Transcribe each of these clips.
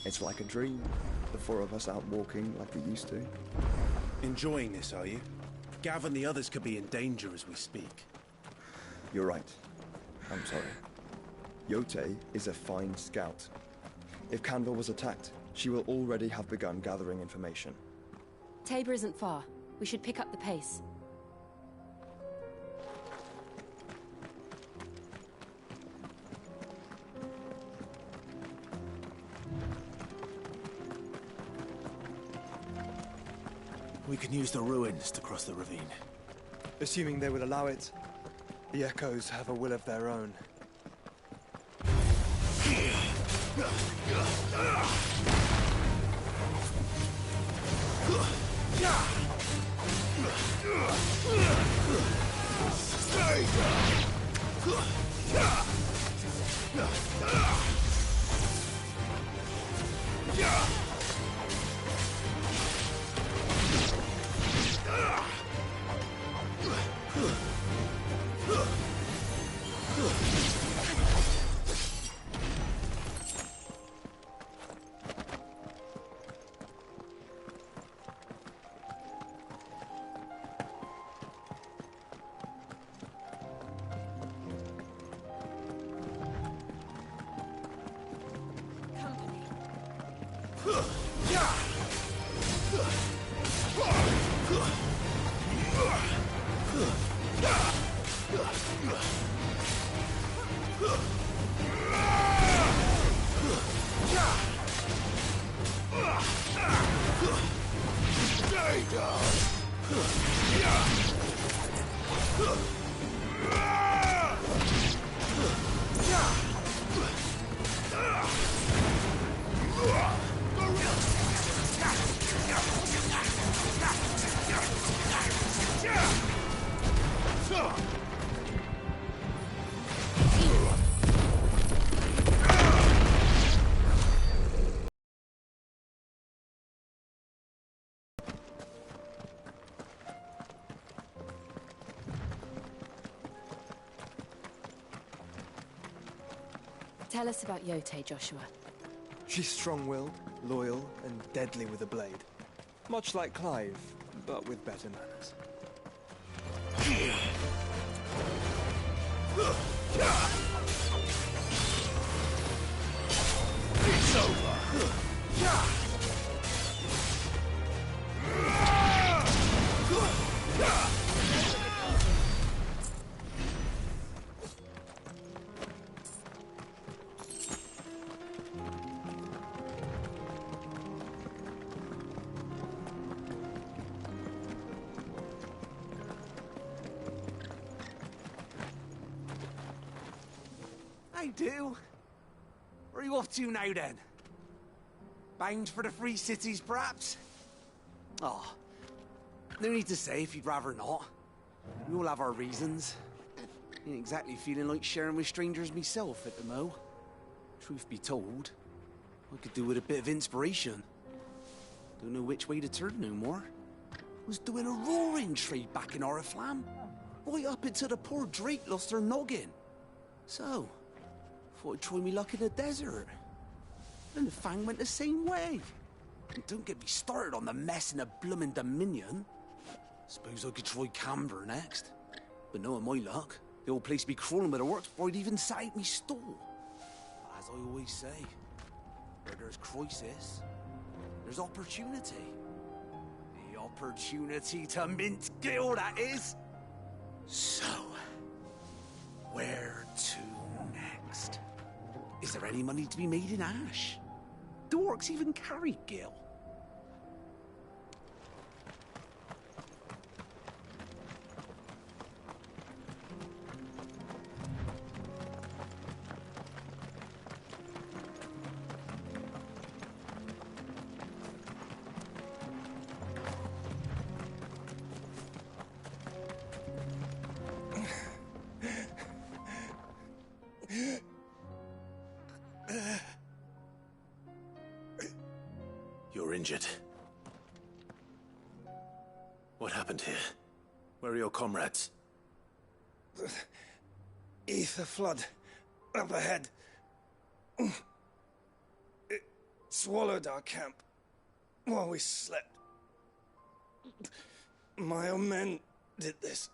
It's like a dream. The four of us out walking like we used to. Enjoying this, are you? Gav and the others could be in danger as we speak. You're right. I'm sorry. Yote is a fine scout. If Canville was attacked, she will already have begun gathering information. Tabor isn't far. We should pick up the pace. We can use the ruins to cross the ravine. Assuming they would allow it, the Echoes have a will of their own. Tell us about Yote, Joshua. She's strong-willed, loyal, and deadly with a blade. Much like Clive, but with better manners. It's over! I do. Where are you off to now, then? Bound for the Free Cities, perhaps? Oh, no need to say if you'd rather not. We all have our reasons. Ain't exactly feeling like sharing with strangers myself at the mo. Truth be told, I could do with a bit of inspiration. Don't know which way to turn no more. Was doing a roaring trade back in Oriflamme. Right up until the poor Drake lost her noggin. So, thought I'd try me luck in the desert. And the Fang went the same way. And don't get me started on the mess in the bloomin' Dominion. Suppose I could try Canberra next. But knowing my luck, the old place be crawling with the works before I'd even sat out me stall. But as I always say, where there's crisis, there's opportunity. The opportunity to mint Gil, that is. So, where to next? Is there any money to be made in Ash? Do orcs even carry Gil? You're injured. What happened here? Where are your comrades? Ether flood. Up ahead. swallowed our camp while we slept. My own men did this.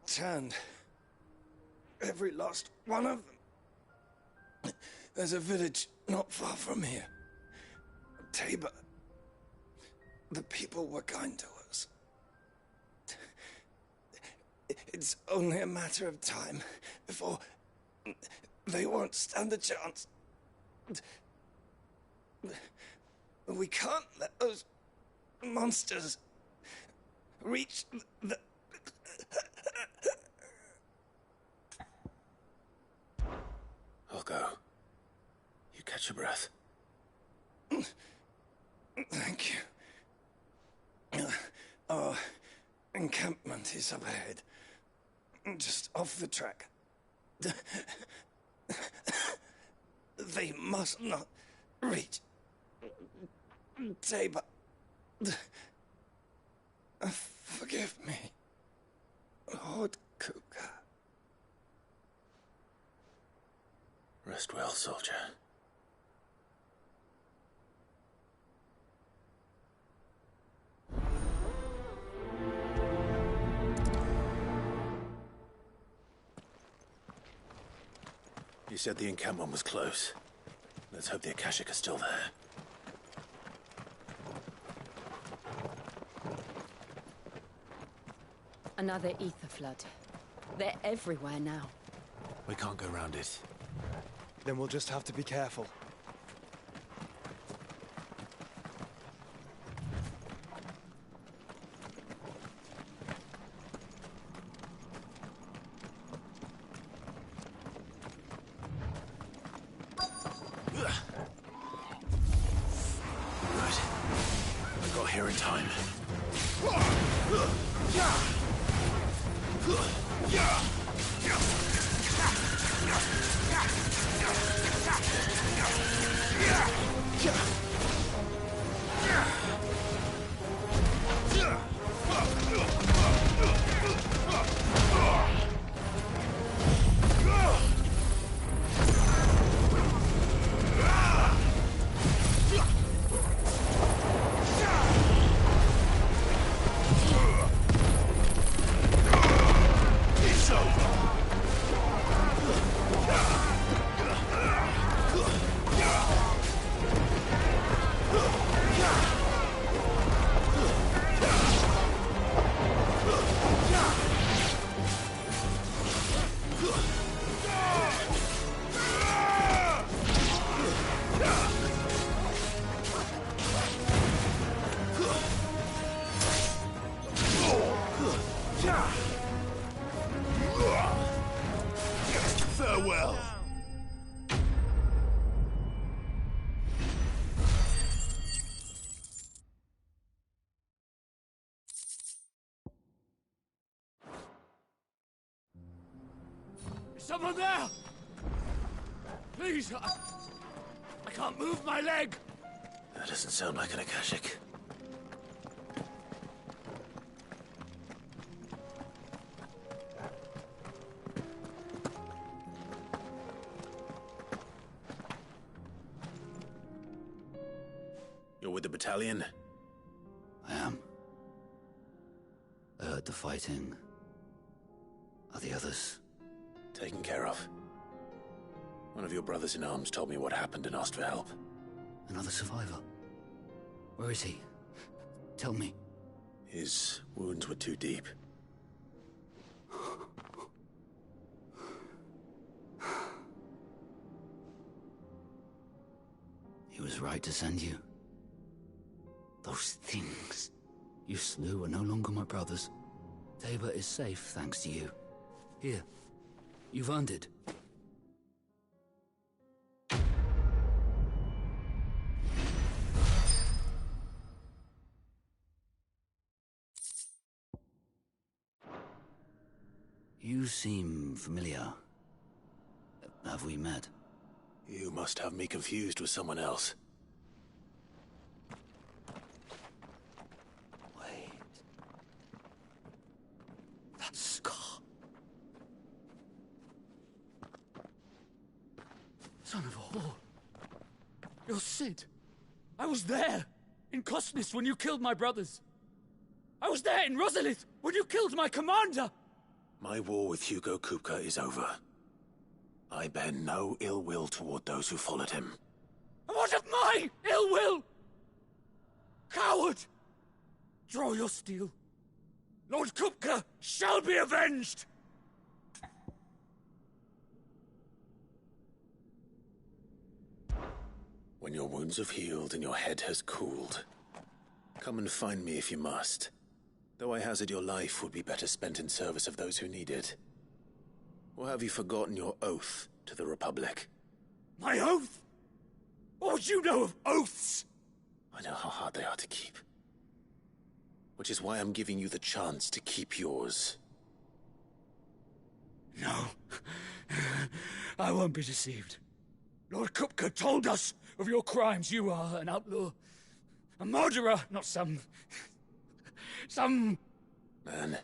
Turned every last one of them. There's a village not far from here. Tabor. The people were kind to us. It's only a matter of time before they won't stand a chance. We can't let those monsters reach the... I'll go. You catch your breath. Thank you. Our encampment is up ahead. Just off the track. They must not reach Tabor. Forgive me, Lord Cougar. Rest well, soldier. You said the encampment was close. Let's hope the Akashic are still there. Another ether flood. They're everywhere now. We can't go round it. Then we'll just have to be careful. Here in time. Farewell. Is someone there? Please, I can't move my leg. That doesn't sound like an Akashic. You're with the battalion? I am. I heard the fighting. Are the others? Taken care of. One of your brothers in arms told me what happened and asked for help. Another survivor? Where is he? Tell me. His wounds were too deep. He was right to send you. Those things you slew are no longer my brothers. Tabor is safe thanks to you. Here, you've earned it. You seem familiar. Have we met? You must have me confused with someone else. Wait. That scar. Son of a whore. You're Sid. I was there, in Costness, when you killed my brothers. I was there in Rosalith, when you killed my commander! My war with Hugo Kupka is over. I bear no ill will toward those who followed him. And what of my ill will? Coward! Draw your steel. Lord Kupka shall be avenged! When your wounds have healed and your head has cooled, come and find me if you must. Though I hazard your life would be better spent in service of those who need it. Or have you forgotten your oath to the Republic? My oath? What would you know of oaths? I know how hard they are to keep. Which is why I'm giving you the chance to keep yours. No. I won't be deceived. Lord Kupka told us of your crimes. You are an outlaw. A murderer, not some Man.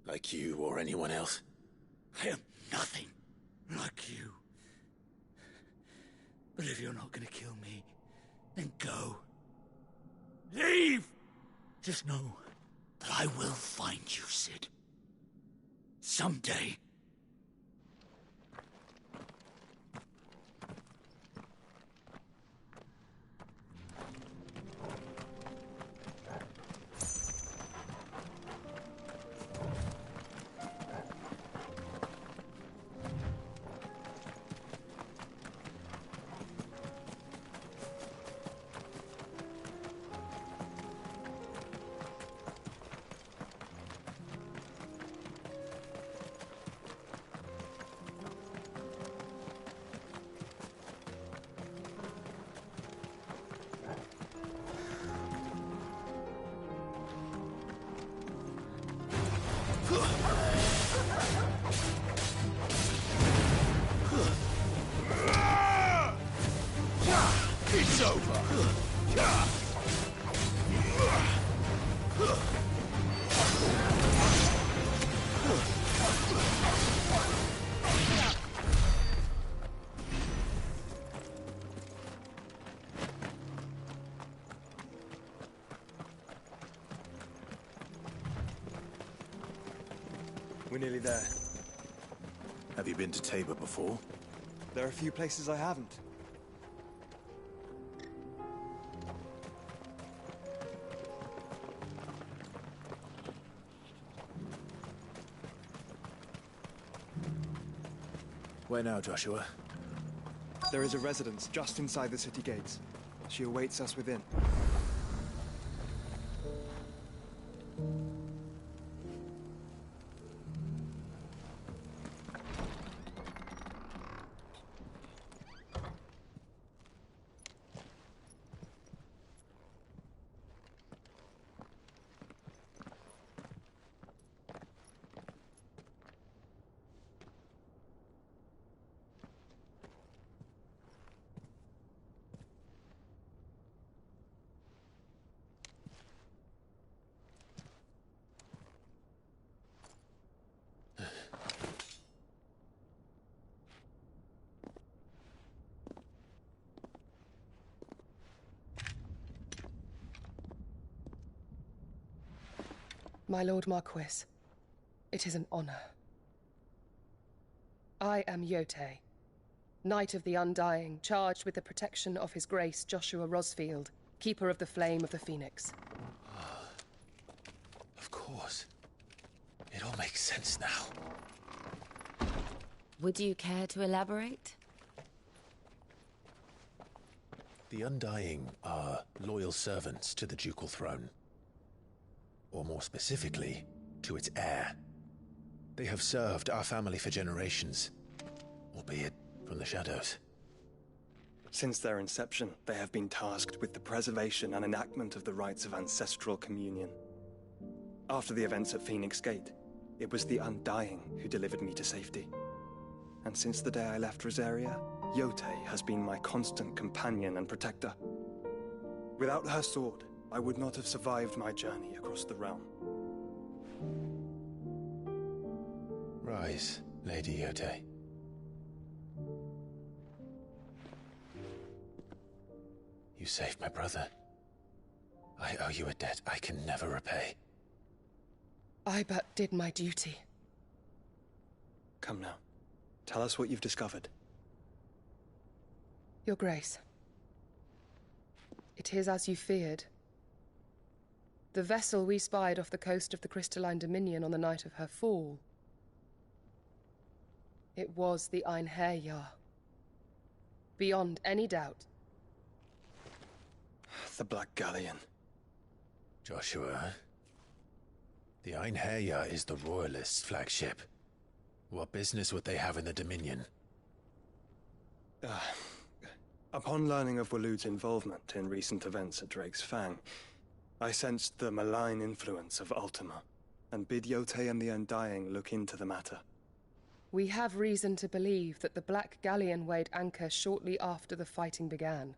Like you or anyone else. I am nothing like you. But if you're not gonna kill me, then go. Leave! Just know that I will find you, Sid. Someday. It's over! We're nearly there. Have you been to Tabor before? There are a few places I haven't. Where now, Joshua? There is a residence just inside the city gates. She awaits us within. My Lord Marquis, it is an honor. I am Yote, Knight of the Undying, charged with the protection of His Grace Joshua Rosfield, Keeper of the Flame of the Phoenix. Of course. It all makes sense now. Would you care to elaborate? The Undying are loyal servants to the ducal throne. Or more specifically, to its heir. They have served our family for generations, albeit from the shadows. Since their inception, they have been tasked with the preservation and enactment of the rites of ancestral communion. After the events at Phoenix Gate, it was the Undying who delivered me to safety. And since the day I left Rosaria, Yote has been my constant companion and protector. Without her sword, I would not have survived my journey across the realm. Rise, Lady Yote. You saved my brother. I owe you a debt I can never repay. I but did my duty. Come now. Tell us what you've discovered. Your Grace. It is as you feared. The vessel we spied off the coast of the Crystalline Dominion on the night of her fall. It was the Einherjar. Beyond any doubt. The Black Galleon. Joshua, the Einherjar is the Royalists' flagship. What business would they have in the Dominion? Upon learning of Waloed's involvement in recent events at Drake's Fang, I sensed the malign influence of Ultima, and bid Yotei and the Undying look into the matter. We have reason to believe that the Black Galleon weighed anchor shortly after the fighting began,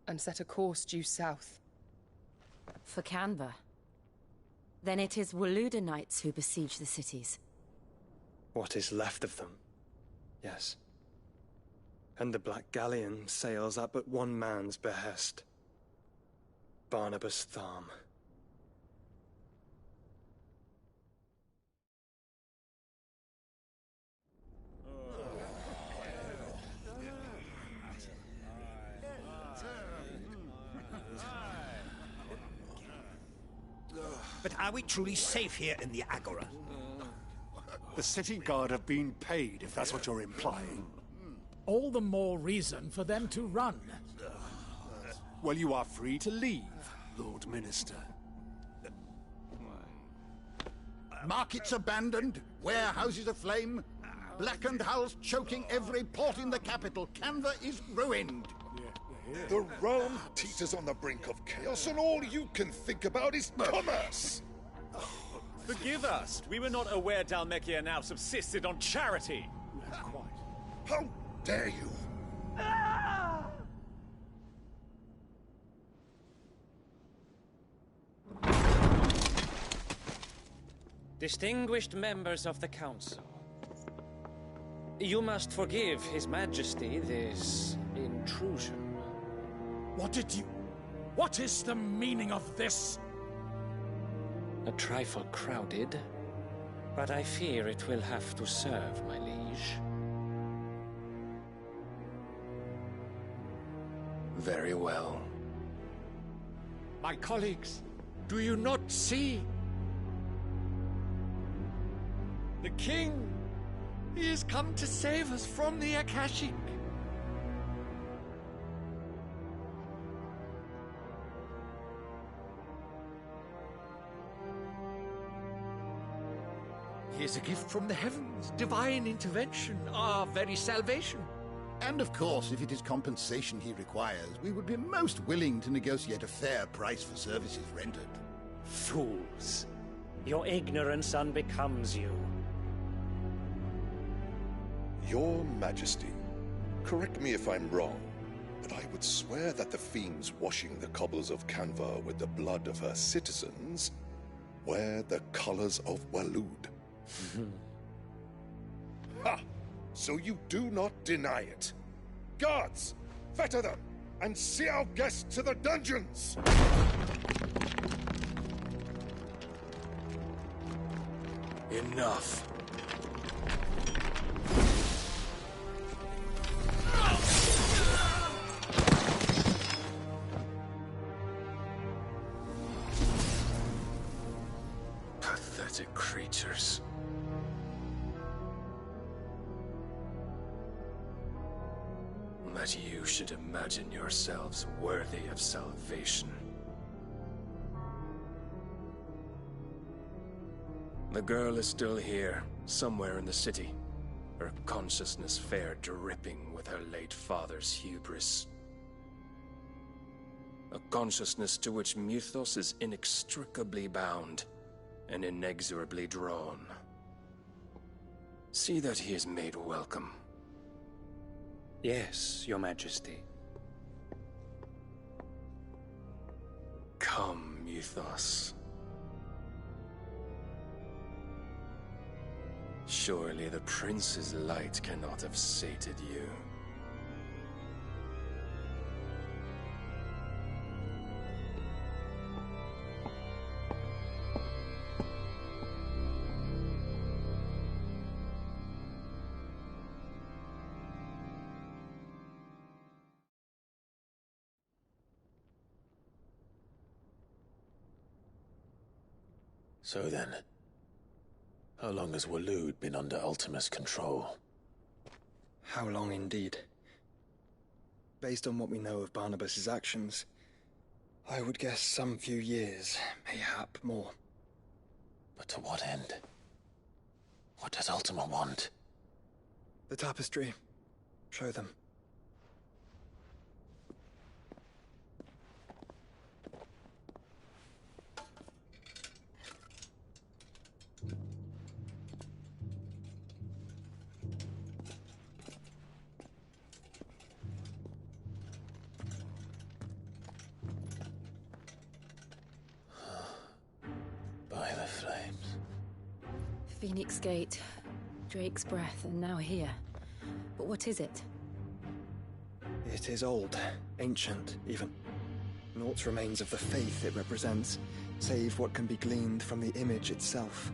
and set a course due south. For Canva. Then it is Waloeda Knights who besiege the cities. What is left of them, yes. And the Black Galleon sails at but one man's behest. Barnabas Tharm. But are we truly safe here in the Agora? The city guard have been paid, if that's what you're implying. All the more reason for them to run. Well, you are free to leave, Lord Minister. Markets abandoned, warehouses aflame, blackened hulls choking every port in the capital. Canva is ruined. The realm teeters on the brink of chaos, and all you can think about is commerce! Forgive us! We were not aware Dhalmekia now subsisted on charity! How dare you! Distinguished members of the Council, you must forgive His Majesty this intrusion. What is the meaning of this? A trifle crowded, but I fear it will have to serve, my liege. Very well. My colleagues, do you not see? The King! He has come to save us from the Akashic! He is a gift from the heavens, divine intervention, our very salvation. And of course, if it is compensation he requires, we would be most willing to negotiate a fair price for services rendered. Fools! Your ignorance unbecomes you. Your Majesty, correct me if I'm wrong, but I would swear that the fiends washing the cobbles of Canva with the blood of her citizens wear the colors of Waloed. Ha! So you do not deny it. Guards, fetter them, and see our guests to the dungeons! Enough. Pathetic creatures. That you should imagine yourselves worthy of salvation. The girl is still here, somewhere in the city. Her consciousness fair dripping with her late father's hubris. A consciousness to which Mythos is inextricably bound and inexorably drawn. See that he is made welcome. Yes, Your Majesty. Come, Mythos. Surely the prince's light cannot have sated you. So then, how long has Waloed been under Ultima's control? How long indeed? Based on what we know of Barnabas's actions, I would guess some few years, mayhap more. But to what end? What does Ultima want? The tapestry. Show them. By the flames. Phoenix Gate, Drake's Breath, and now here. But what is it? It is old, ancient, even. Naught remains of the faith it represents, save what can be gleaned from the image itself.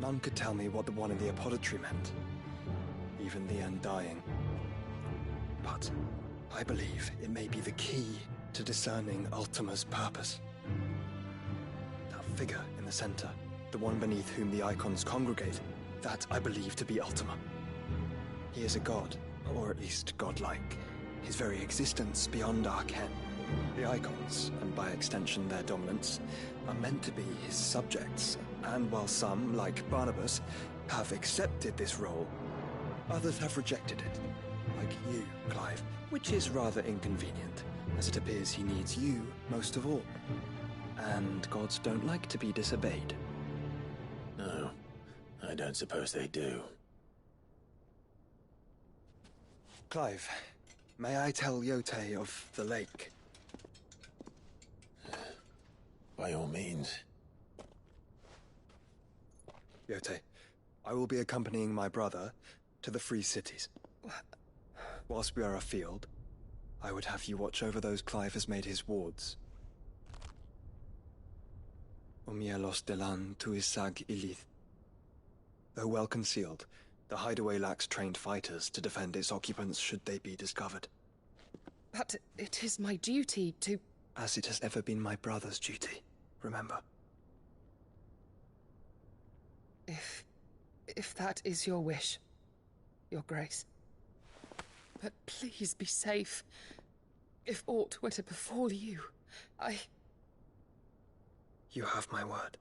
None could tell me what the one in the apothecary meant, even the Undying. But I believe it may be the key to discerning Ultima's purpose. That figure in the center, the one beneath whom the icons congregate, that I believe to be Ultima. He is a god, or at least godlike, his very existence beyond our ken. The icons, and by extension their dominants, are meant to be his subjects, and while some, like Barnabas, have accepted this role, others have rejected it, like you, Clive, which is rather inconvenient, as it appears he needs you most of all. And gods don't like to be disobeyed. No, I don't suppose they do. Clive, may I tell Yote of the lake? By all means. Yote, I will be accompanying my brother to the Free Cities. Whilst we are afield, I would have you watch over those Clive has made his wards. Omielos delan tuisag ilith. Though well concealed, the hideaway lacks trained fighters to defend its occupants should they be discovered. But it is my duty to... As it has ever been my brother's duty, remember. If that is your wish, Your Grace. But please be safe. If aught were to befall you, You have my word.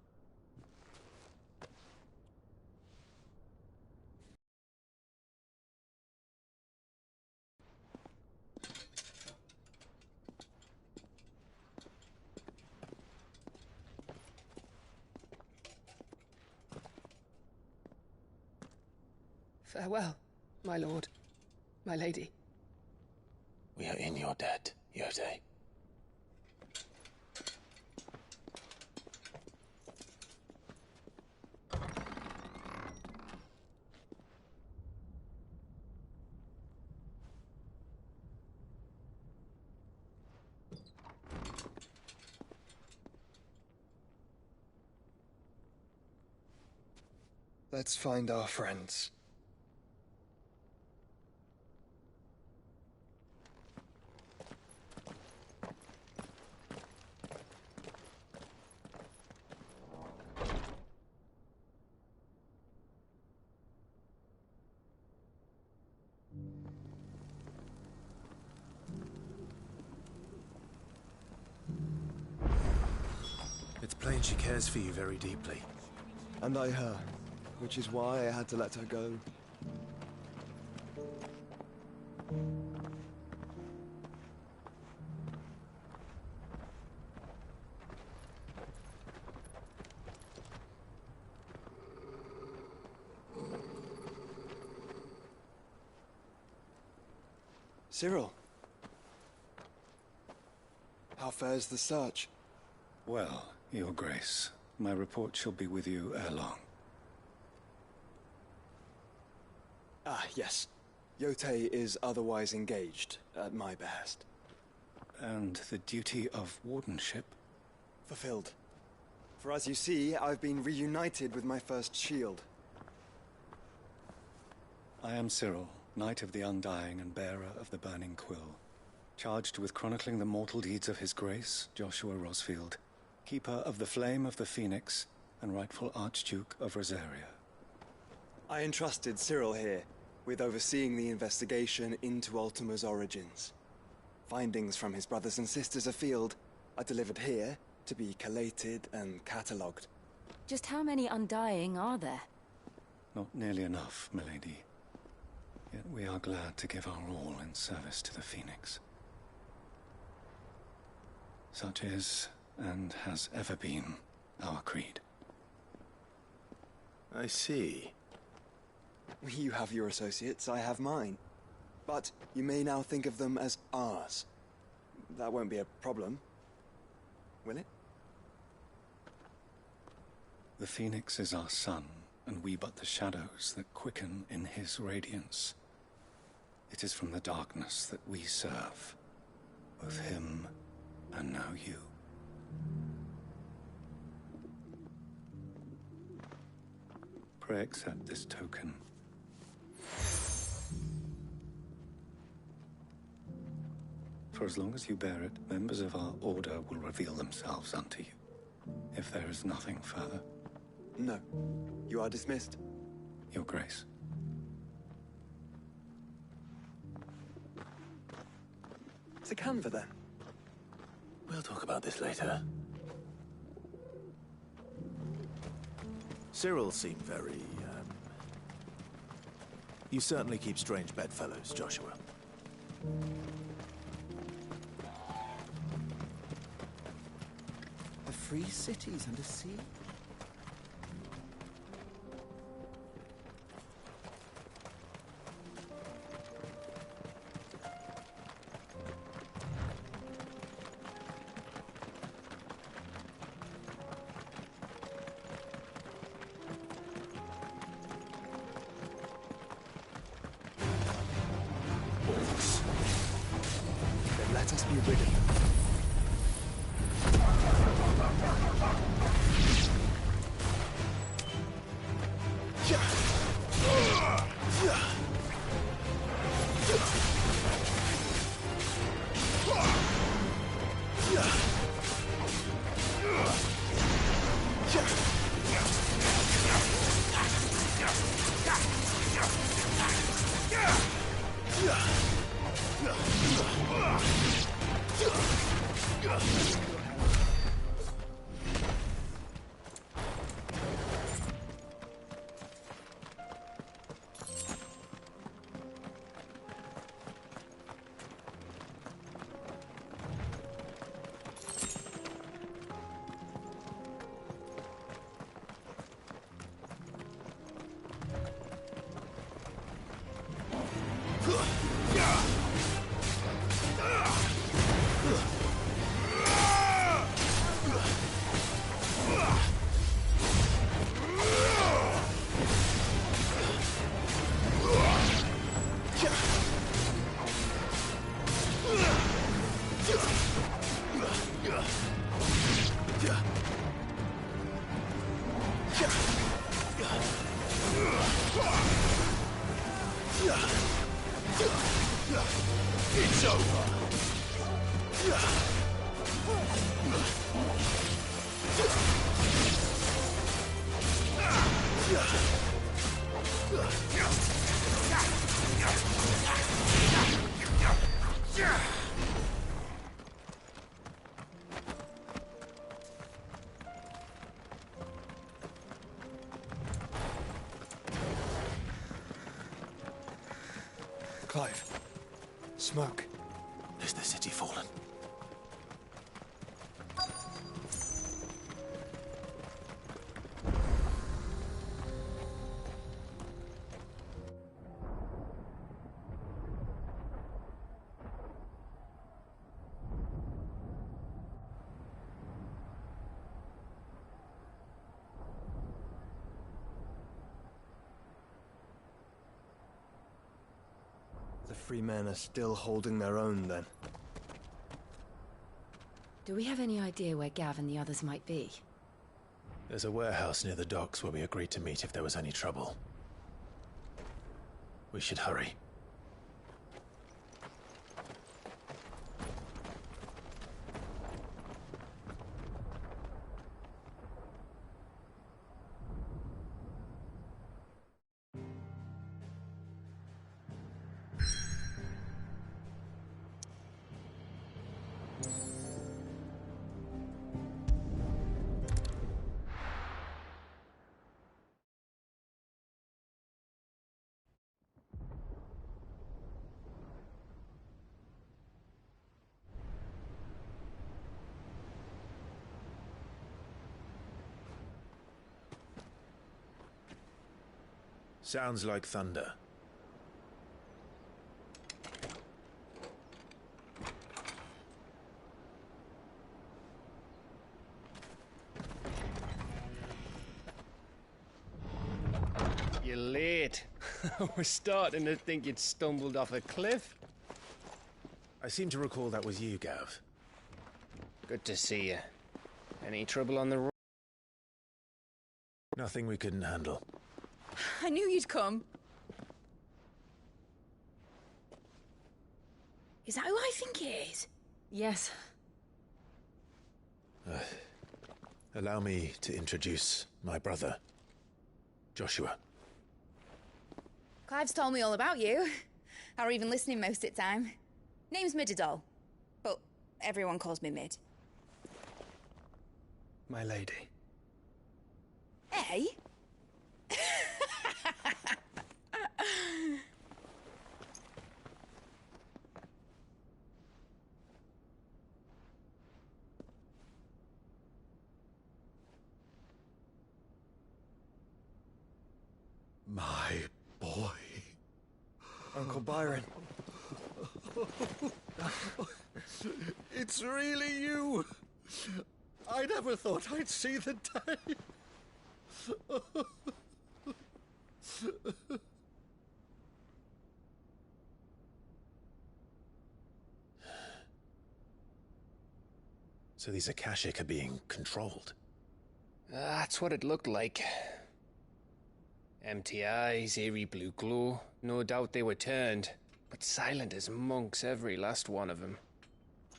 Farewell, my lord, my lady. We are in your debt, Yote. Let's find our friends. It's plain she cares for you very deeply. And I her, which is why I had to let her go. Cyril. How fares the search? Well, Your Grace, my report shall be with you ere long. Ah, yes. Yote is otherwise engaged, at my behest. And the duty of wardenship? Fulfilled. For as you see, I've been reunited with my first shield. I am Cyril, Knight of the Undying and bearer of the Burning Quill, charged with chronicling the mortal deeds of His Grace, Joshua Rosfield, Keeper of the Flame of the Phoenix, and rightful Archduke of Rosaria. I entrusted Cyril here with overseeing the investigation into Ultima's origins. Findings from his brothers and sisters afield are delivered here to be collated and catalogued. Just how many Undying are there? Not nearly enough, milady. Yet we are glad to give our all in service to the Phoenix. Such is, and has ever been, our creed. I see. You have your associates, I have mine. But you may now think of them as ours. That won't be a problem, will it? The Phoenix is our sun, and we but the shadows that quicken in his radiance. It is from the darkness that we serve, both him and now you. Pray accept this token. For as long as you bear it, members of our order will reveal themselves unto you. If there is nothing further. No. You are dismissed. Your Grace. To Canva, then. We'll talk about this later. Cyril seemed very, You certainly keep strange bedfellows, Joshua. The free cities under sea? Then let us be rid of them. It's over. Clive. Smoke. Is the city fallen? The free men are still holding their own, then. Do we have any idea where Gav and the others might be? There's a warehouse near the docks where we agreed to meet if there was any trouble. We should hurry. Sounds like thunder. You're late. We're starting to think you'd stumbled off a cliff. I seem to recall that was you, Gav. Good to see you. Any trouble on the road? Nothing we couldn't handle. I knew you'd come. Is that who I think it is? Yes. Allow me to introduce my brother, Joshua. Clive's told me all about you. Or even listening most of the time. Name's Midadol, but everyone calls me Mid. My lady. Eh? My boy. Uncle Byron. It's really you. I never thought I'd see the day. So these Akashic are being controlled? That's what it looked like. Empty eyes, eerie blue glow. No doubt they were turned, but silent as monks, every last one of them.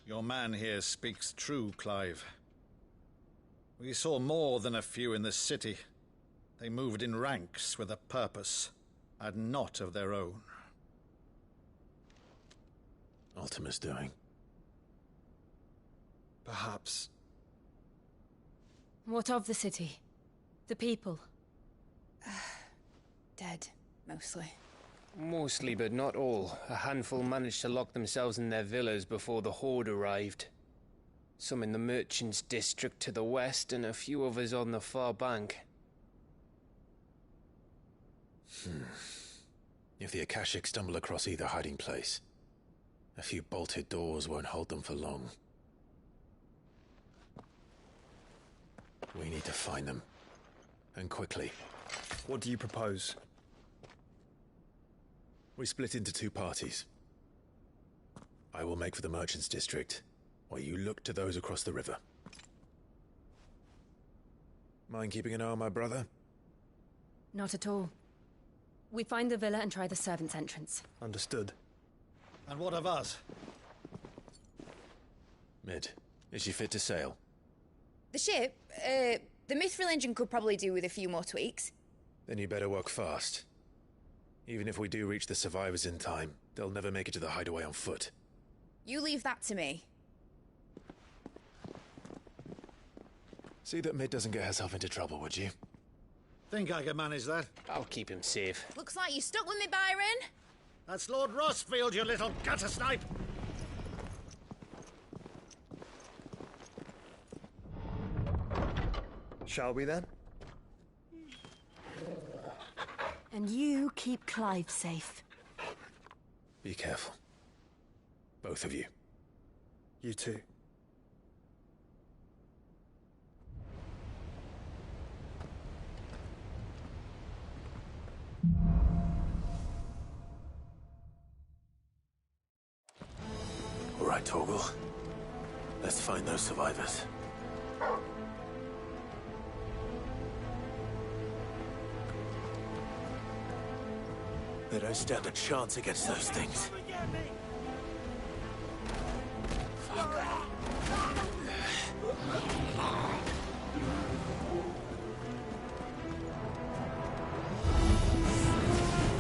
Your man here speaks true, Clive. We saw more than a few in the city. They moved in ranks with a purpose, and not of their own. Ultima's doing. Perhaps. What of the city? The people? Dead, mostly. Mostly, but not all. A handful managed to lock themselves in their villas before the Horde arrived. Some in the Merchants' District to the west, and a few others on the far bank. If the Akashic stumble across either hiding place, a few bolted doors won't hold them for long. We need to find them. And quickly. What do you propose? We split into two parties. I will make for the Merchants' District, while you look to those across the river. Mind keeping an eye on my brother? Not at all. We find the villa and try the servants' entrance. Understood. And what of us? Mid, is she fit to sail? The ship, the Mithril engine could probably do with a few more tweaks. Then you better work fast. Even if we do reach the survivors in time, they'll never make it to the hideaway on foot. You leave that to me. See that Mid doesn't get herself into trouble, would you? Think I can manage that? I'll keep him safe. Looks like you stuck with me, Byron. That's Lord Rossfield, you little gutter snipe! Shall we then? And you keep Clive safe. Be careful. Both of you. You too. All right, Torgal. Let's find those survivors. They don't stand a chance against those things.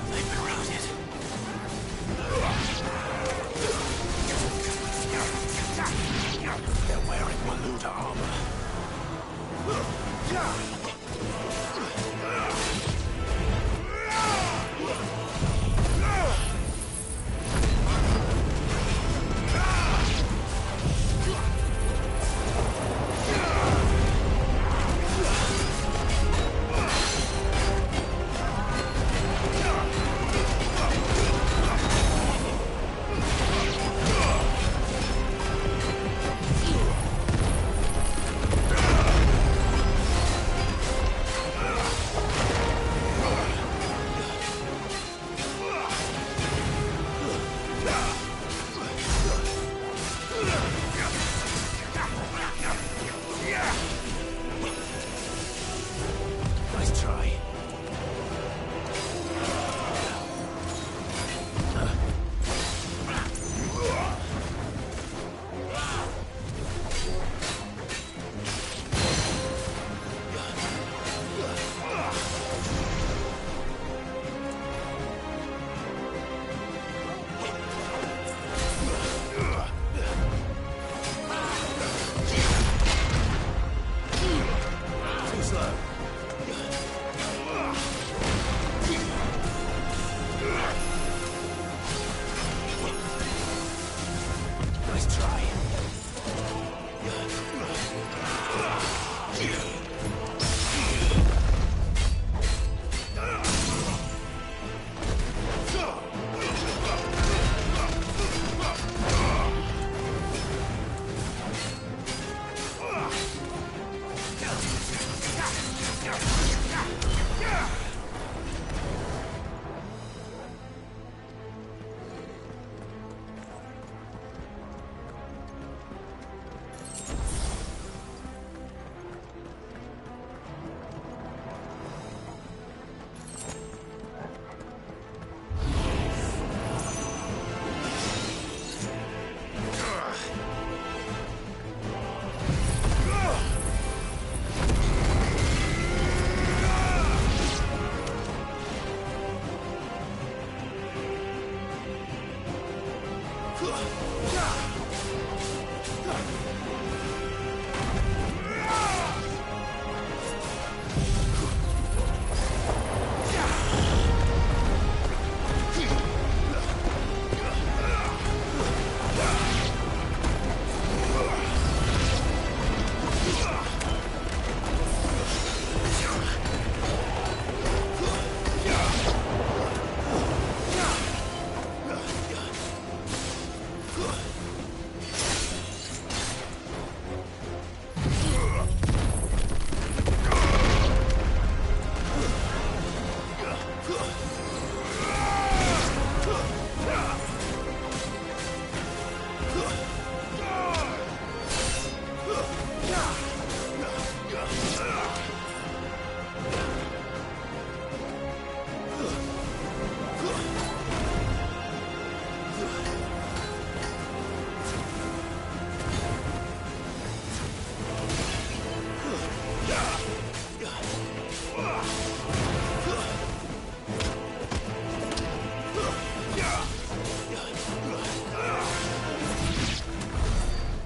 They've been routed. They're wearing Waluda armor.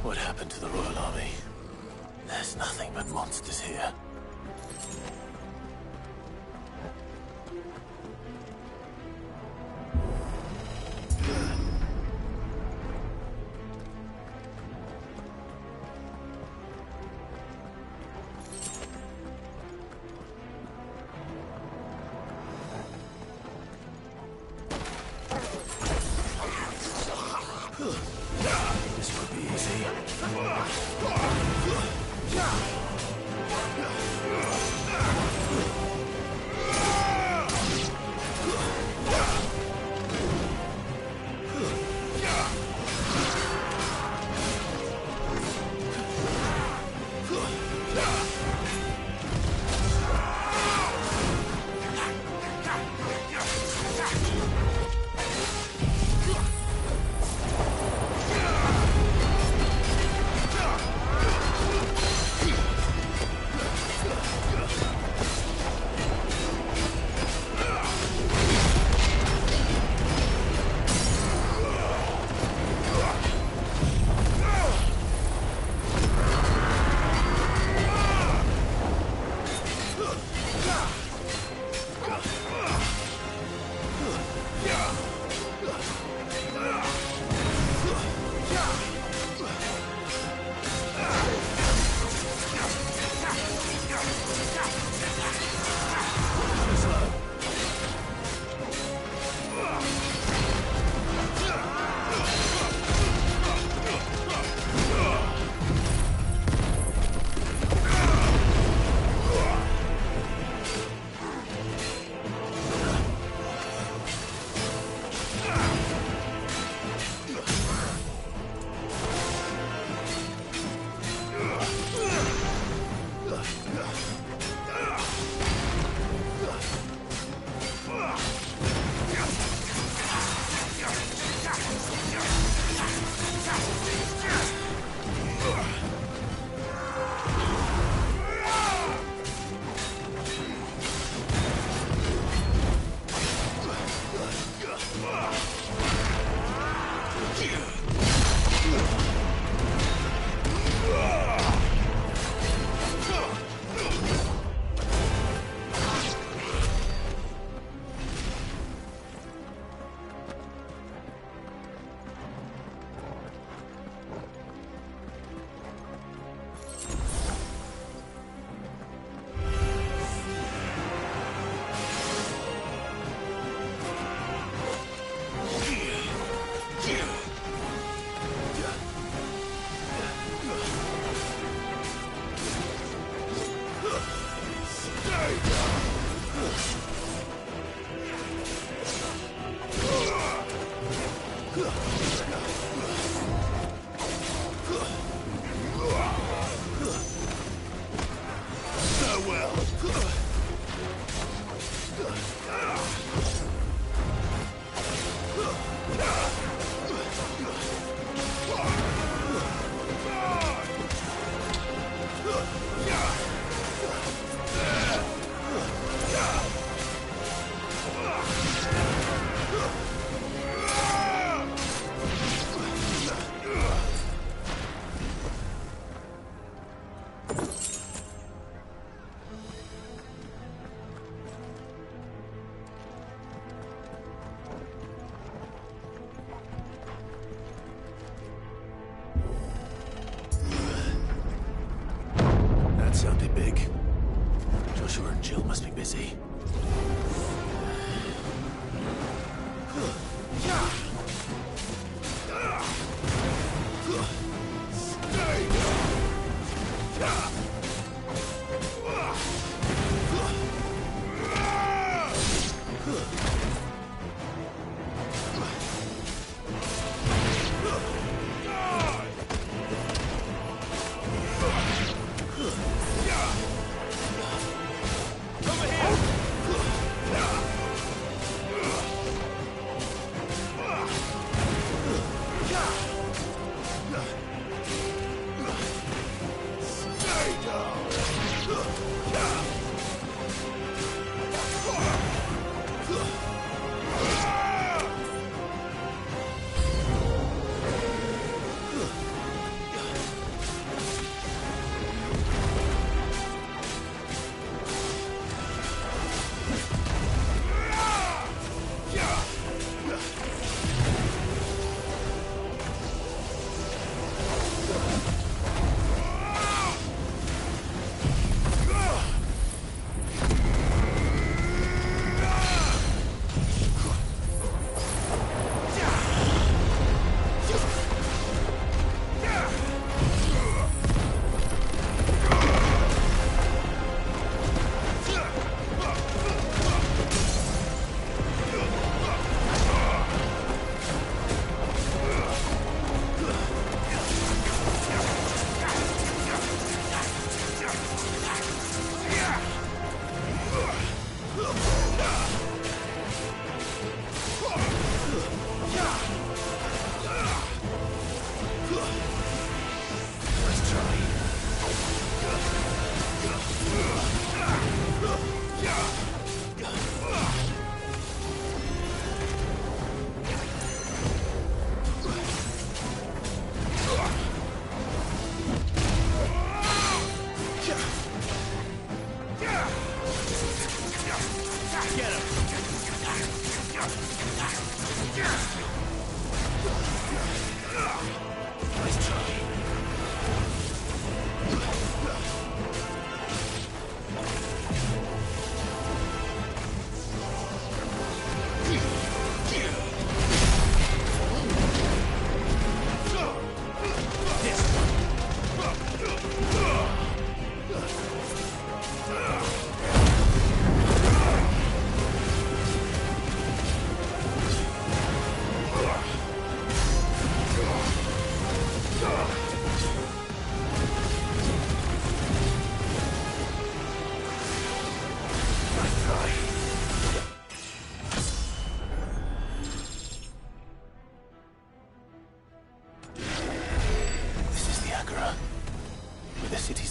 What happened to the Royal Army? There's nothing but monsters here. This would be easy.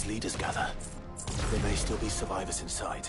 these leaders gather, there may still be survivors inside.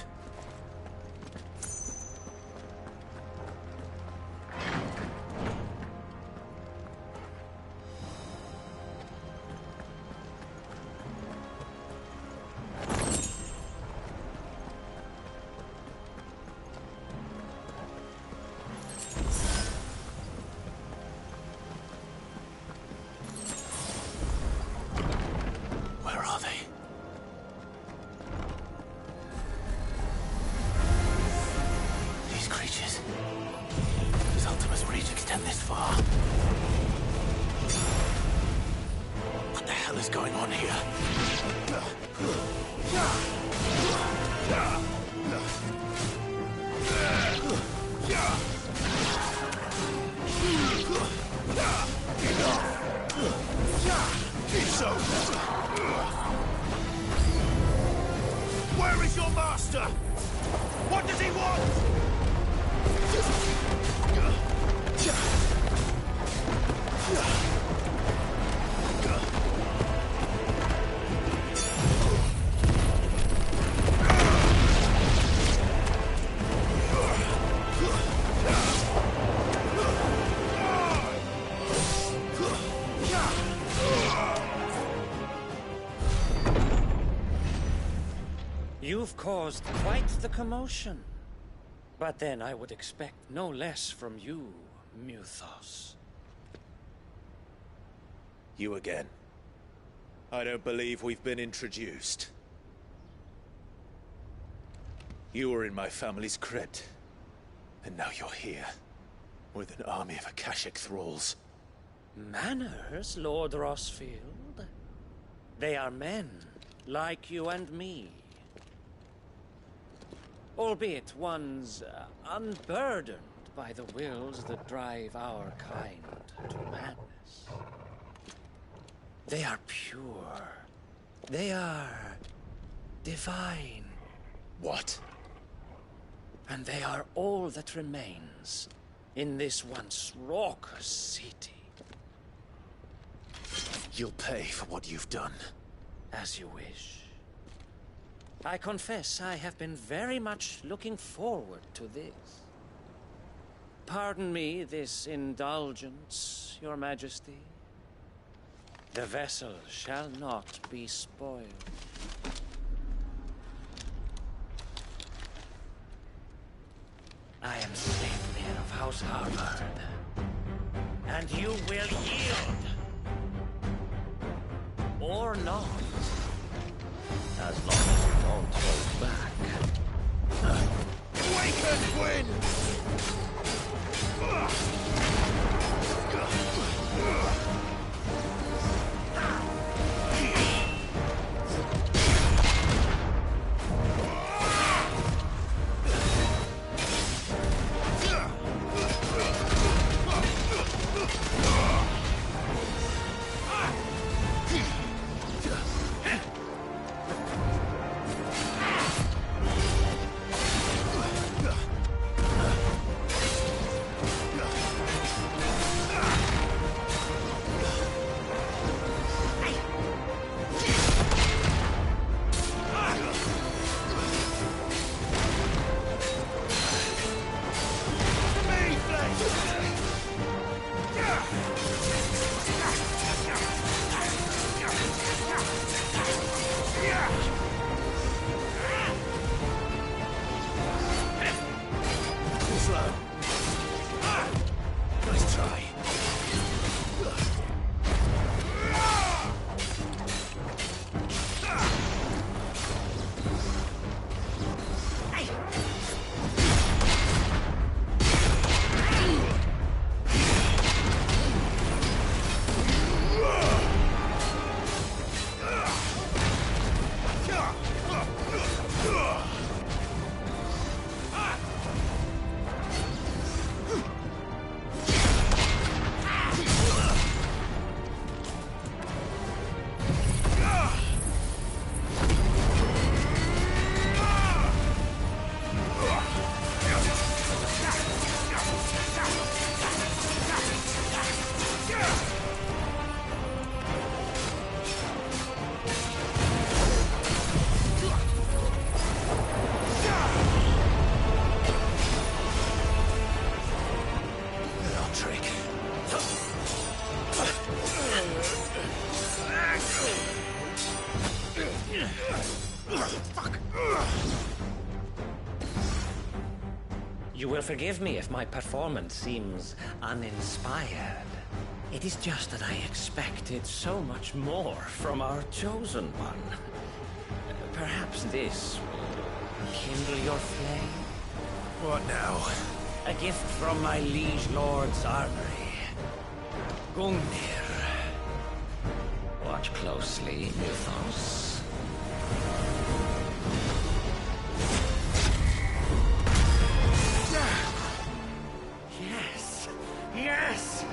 Where is your master? What does he want? You've caused quite the commotion. But then I would expect no less from you, Muthos. You again. I don't believe we've been introduced. You were in my family's crypt, and now you're here, with an army of Akashic thralls. Manners, Lord Rossfield? They are men, like you and me. Albeit ones unburdened by the wills that drive our kind to madness. They are pure. They are divine. What? And they are all that remains in this once raucous city. You'll pay for what you've done. As you wish. I confess I have been very much looking forward to this. Pardon me this indulgence, Your Majesty. The vessel shall not be spoiled. I am Saintmere of House Harvard, and you will yield. Or not. As long as you don't hold back. Awaken, Gwyn! You will forgive me if my performance seems uninspired. It is just that I expected so much more from our chosen one. Perhaps this will kindle your flame? What now? A gift from my liege lord's armory. Gungnir. Watch closely, Mythos. Yes! Yes!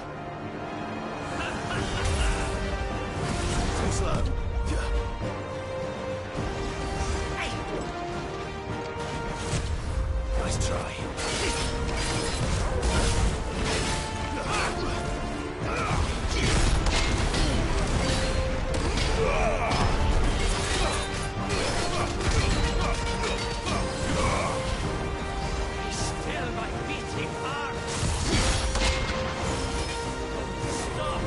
Too slow. Nice try. Still my beating heart! Stop!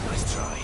Nice try.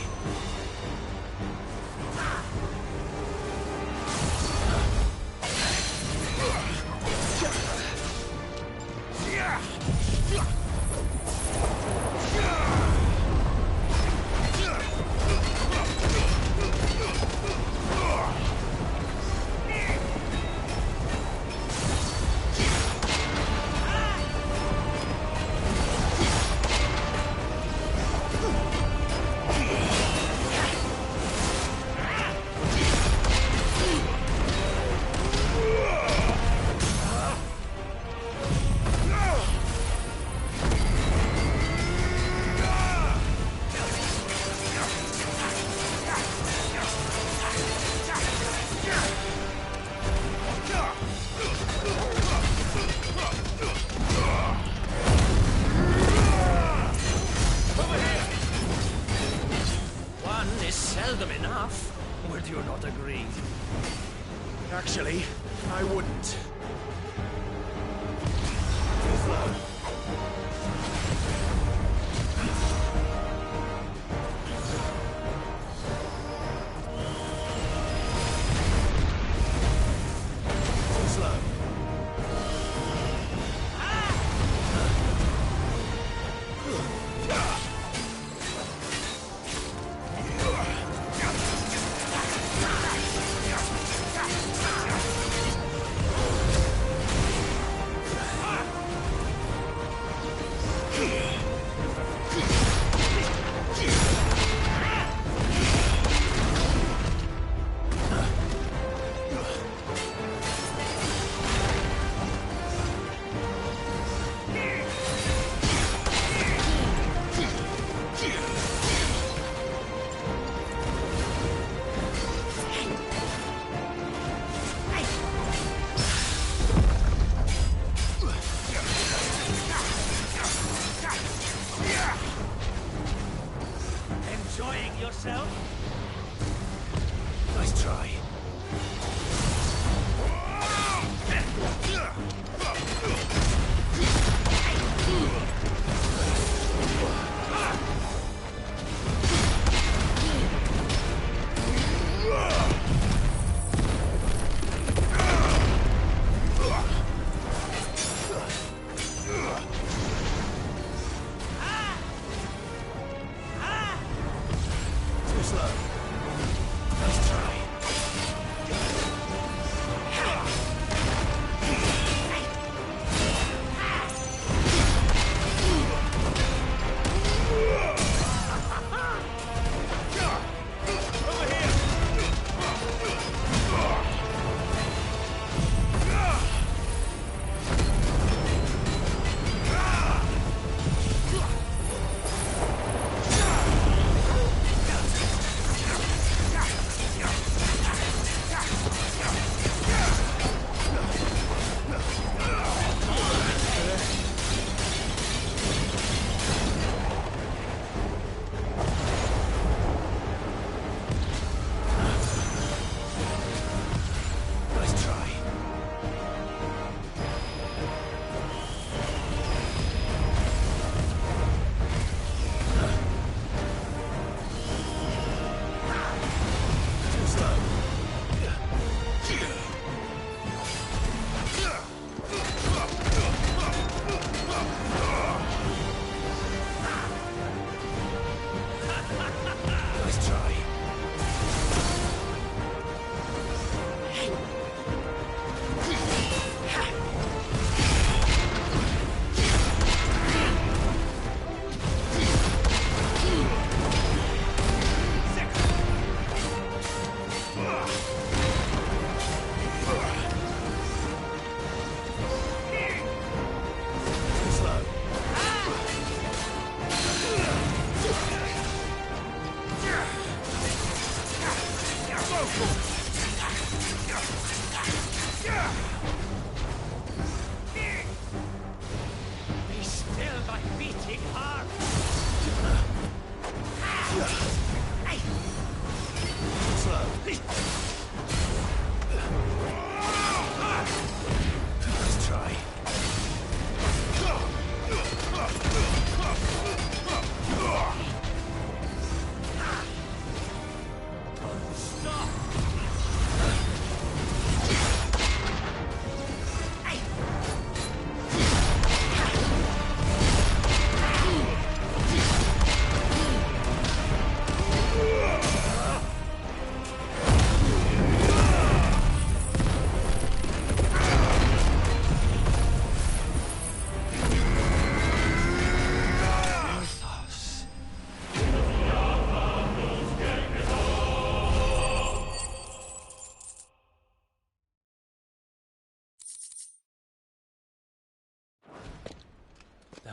One is seldom enough. Would you not agree? Actually, I wouldn't. Too slow.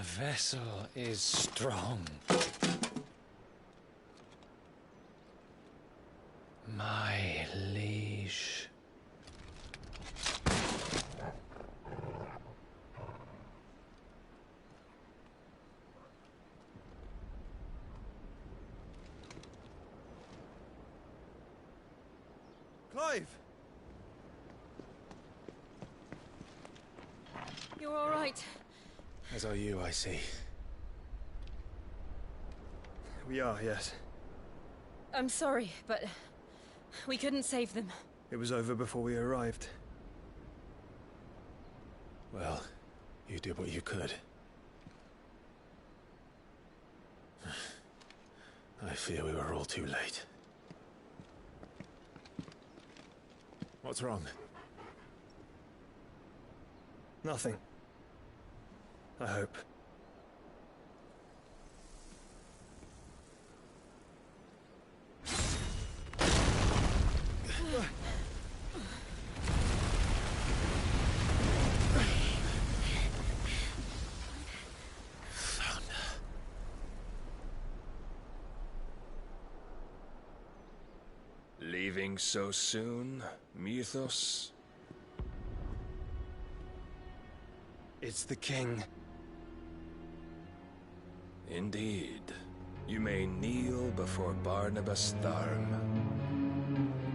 The vessel is strong. My liege. Clive! You're all right. As are you, I see. We are, yes. I'm sorry, but we couldn't save them. It was over before we arrived. Well, you did what you could. I fear we were all too late. What's wrong? Nothing. I hope. Leaving so soon, Mythos? It's the king. Indeed. You may kneel before Barnabas Tharm,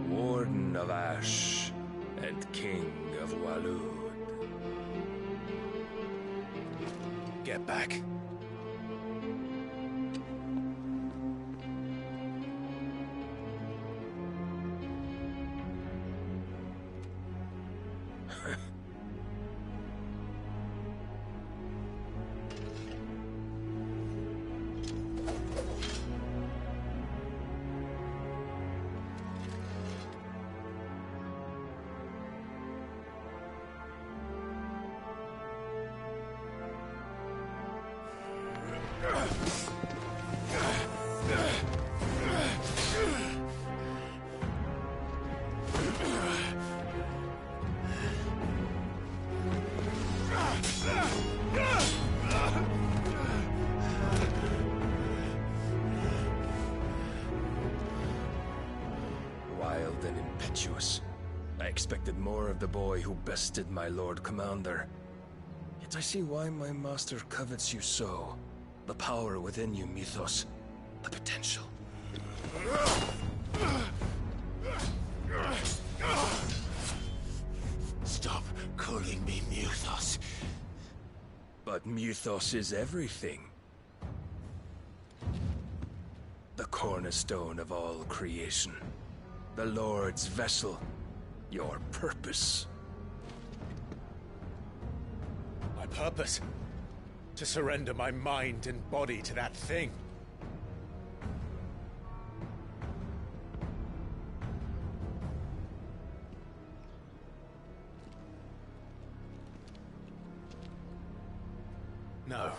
Warden of Ash and King of Waloed. Get back. Wild and impetuous. I expected more of the boy who bested my Lord Commander. Yet I see why my master covets you so. The power within you, Mythos. The potential. Stop calling me Mythos. But Mythos is everything. The cornerstone of all creation. The Lord's vessel. Your purpose. My purpose? To surrender my mind and body to that thing. No,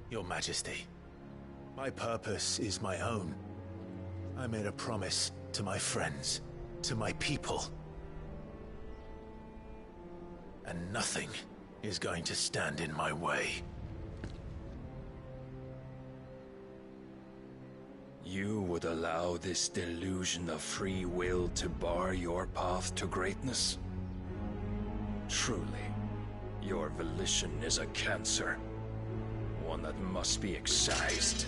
Your Majesty. My purpose is my own. I made a promise to my friends, to my people. And nothing is going to stand in my way. You would allow this delusion of free will to bar your path to greatness? Truly, your volition is a cancer. One that must be excised.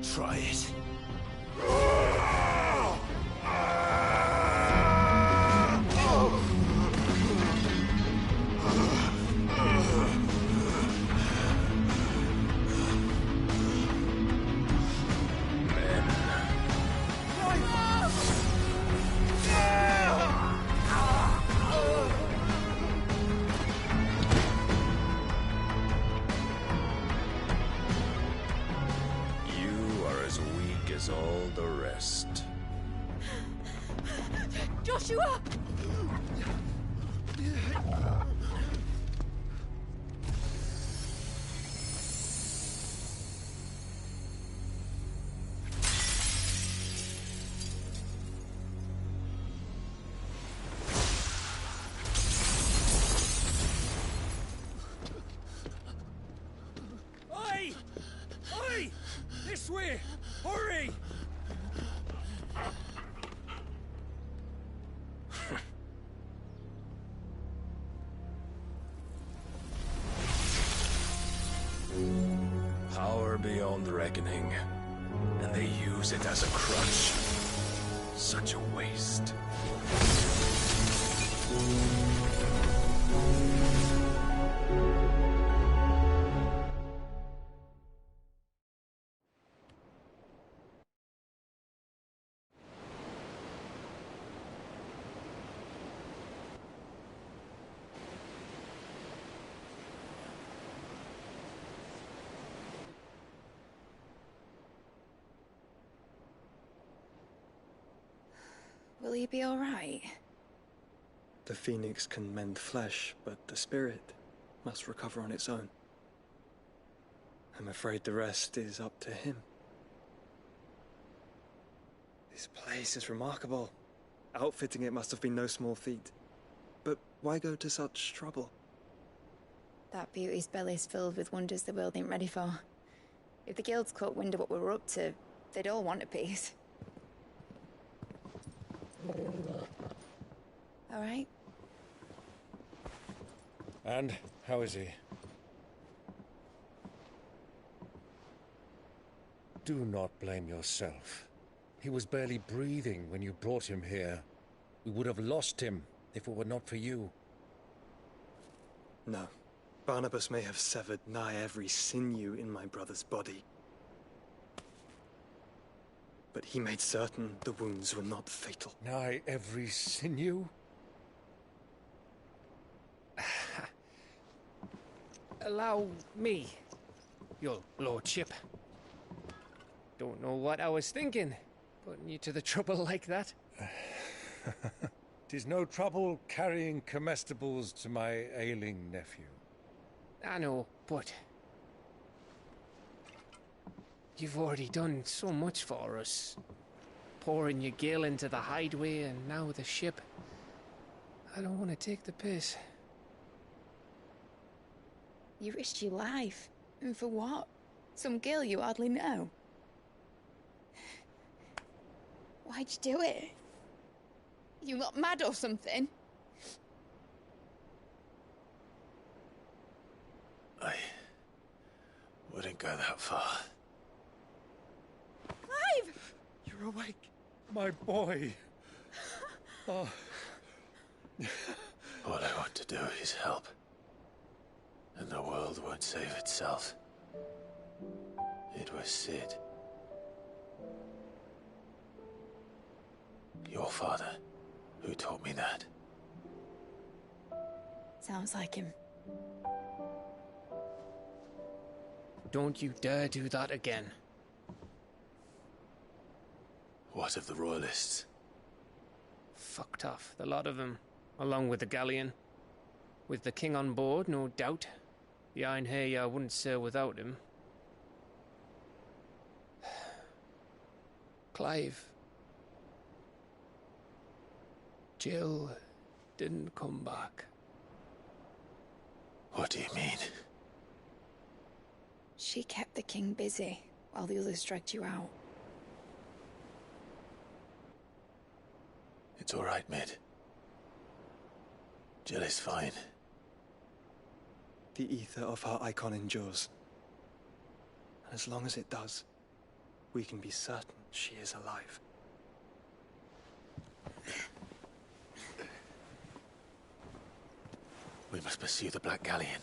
Try it. All the rest. Joshua! beyond reckoning, and they use it as a crutch. Such a waste. Will he be all right? The phoenix can mend flesh, but the spirit must recover on its own. I'm afraid the rest is up to him. This place is remarkable. Outfitting it must have been no small feat. But why go to such trouble? That beauty's belly's filled with wonders the world ain't ready for. If the guilds caught wind of what we were up to, they'd all want a piece. All right. And how is he? Do not blame yourself. He was barely breathing when you brought him here. We would have lost him if it were not for you. No. Barnabas may have severed nigh every sinew in my brother's body. But he made certain the wounds were not fatal. Nigh every sinew? Allow me, your lordship. Don't know what I was thinking, putting you to the trouble like that. 'Tis no trouble carrying comestibles to my ailing nephew. I know, but you've already done so much for us. Pouring your gil into the hideaway and now the ship. I don't want to take the piss. You risked your life. And for what? Some girl you hardly know. Why'd you do it? You not mad or something? I wouldn't go that far. Clive! You're awake, my boy. Oh. All I want to do is help. And the world won't save itself. It was Sid. Your father, who taught me that. Sounds like him. Don't you dare do that again. What of the Royalists? Fucked off, the lot of them, along with the galleon. With the king on board, no doubt. The Iron Hair wouldn't sail without him. Clive. Jill didn't come back. What do you mean? She kept the king busy while the others dragged you out. It's all right, Mid. Jill is fine. The ether of her icon endures. And as long as it does, we can be certain she is alive. We must pursue the Black Galleon.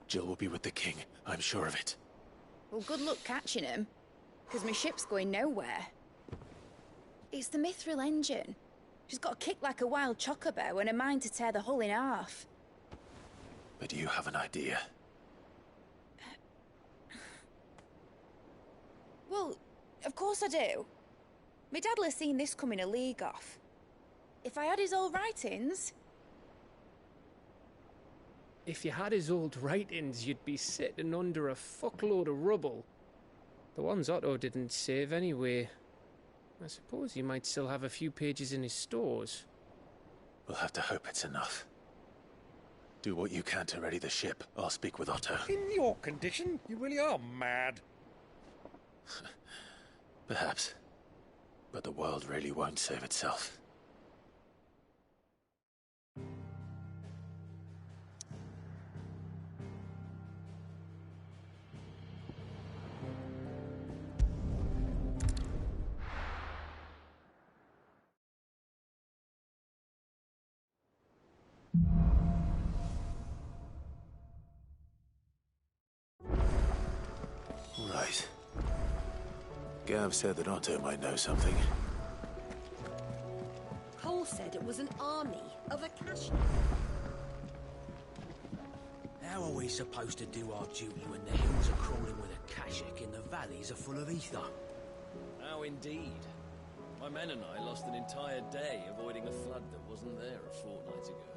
Jill will be with the king, I'm sure of it. Well, good luck catching him, because my ship's going nowhere. It's the Mithril engine. She's got a kick like a wild chocobo and a mind to tear the hull in half. But do you have an idea? Well, of course I do. My dad'll have seen this coming a league off. If I had his old writings... If you had his old writings, you'd be sitting under a fuckload of rubble. The ones Otto didn't save anyway. I suppose he might still have a few pages in his stores. We'll have to hope it's enough. Do what you can to ready the ship. I'll speak with Otto. In your condition, you really are mad. Perhaps. But the world really won't save itself. Gav said that Otto might know something. Cole said it was an army of Akashi. How are we supposed to do our duty when the hills are crawling with Akashic and the valleys are full of ether? How indeed. My men and I lost an entire day avoiding a flood that wasn't there a fortnight ago.